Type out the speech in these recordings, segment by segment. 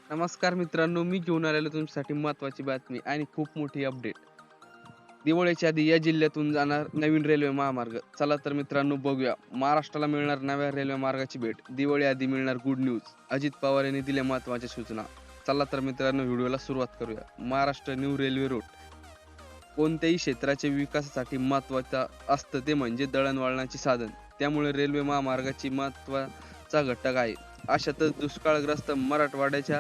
नमस्कार मित्रांनो, मी घेऊन आलेलो तुमच्यासाठी महत्त्वाची बातमी आणि खूप मोठी अपडेट. दिवाळीच्या आधी या जिल्ह्यातून जाणार नवीन रेल्वे महामार्ग. चला तर मित्रांनो बघूया. महाराष्ट्राला मिळणार नव्या रेल्वे मार्गाची भेट. दिवाळी आधी मिळणार गुड न्यूज. अजित पवार यांनी दिल्या महत्त्वाच्या सूचना. चला तर मित्रांनो व्हिडिओला सुरुवात करूया. Maharashtra new railway route. कोणत्याही क्षेत्राच्या विकासासाठी महत्त्वाचं असतं ते म्हणजे दळणवळणाचे साधन. त्यामुळे रेल्वे महामार्गाची महत्त्वाचा घटक आहे. अशातच दुष्काळग्रस्त मराठवाड्याच्या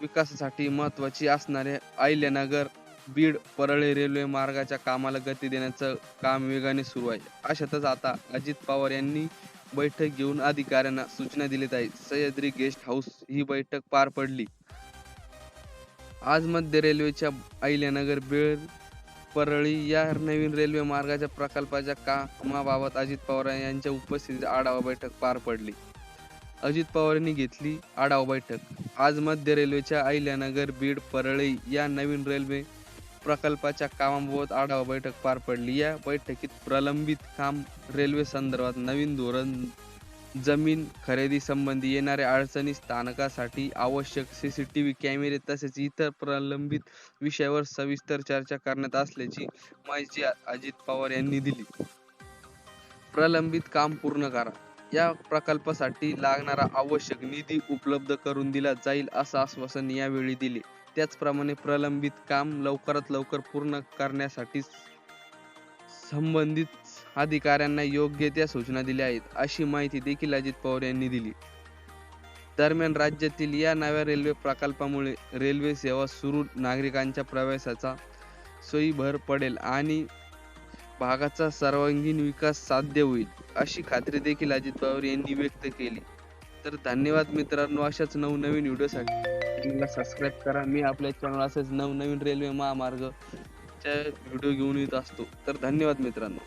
विकासासाठी महत्त्वाची असणाऱ्या अहिल्यानगर बीड परळी रेल्वे मार्गाच्या कामाला गती देण्याचं काम वेगाने सुरू आहे. अशातच आता अजित पवार यांनी बैठक घेऊन अधिकाऱ्यांना सूचना दिलीत आहेत. सह्याद्री गेस्ट हाऊस ही बैठक पार पडली. आज मध्य रेल्वेच्या अहिल्यानगर बीड परळी या नवीन रेल्वे मार्गाच्या प्रकल्पाच्या कामाबाबत अजित पवार यांच्या उपस्थितीत आढावा बैठक पार पडली. अजित पवार यांनी घेतली आढावा बैठक. आज मध्य रेल्वेच्या अहिल्यानगर बीड परळी या नवीन रेल्वे प्रकल्पाच्या कामाबाबत आढावा बैठक पार पडली. या बैठकीत प्रलंबित काम, रेल्वे संदर्भात नवीन धोरण, जमीन खरेदी संबंधी येणाऱ्या अडचणी, स्थानकासाठी आवश्यक सीसीटीव्ही कॅमेरे तसेच इतर प्रलंबित विषयावर सविस्तर चर्चा करण्यात असल्याची माहिती अजित पवार यांनी दिली. प्रलंबित काम पूर्ण करा. या प्रकल्पासाठी लागणारा आवश्यक निधी उपलब्ध करून दिला जाईल असं आश्वासन यावेळी दिले. त्याचप्रमाणे प्रलंबित काम लवकरात लवकर पूर्ण करण्यासाठी संबंधित अधिकाऱ्यांना योग्य त्या सूचना दिल्या आहेत, अशी माहिती देखील अजित पवार यांनी दिली. दरम्यान राज्यातील या नव्या रेल्वे प्रकल्पामुळे रेल्वे सेवा सुरू, नागरिकांच्या प्रवासाचा सोयी भर पडेल आणि भागाचा सर्वांगीण विकास साध्य होईल, अशी खात्री देखील अजित पवार यांनी व्यक्त केली. तर धन्यवाद मित्रांनो. अशाच नवनवीन व्हिडिओसाठी चॅनलला सबस्क्राईब करा. मी आपल्या चॅनल असेच नवनवीन रेल्वे महामार्गच्या व्हिडिओ घेऊन येत असतो. तर धन्यवाद मित्रांनो.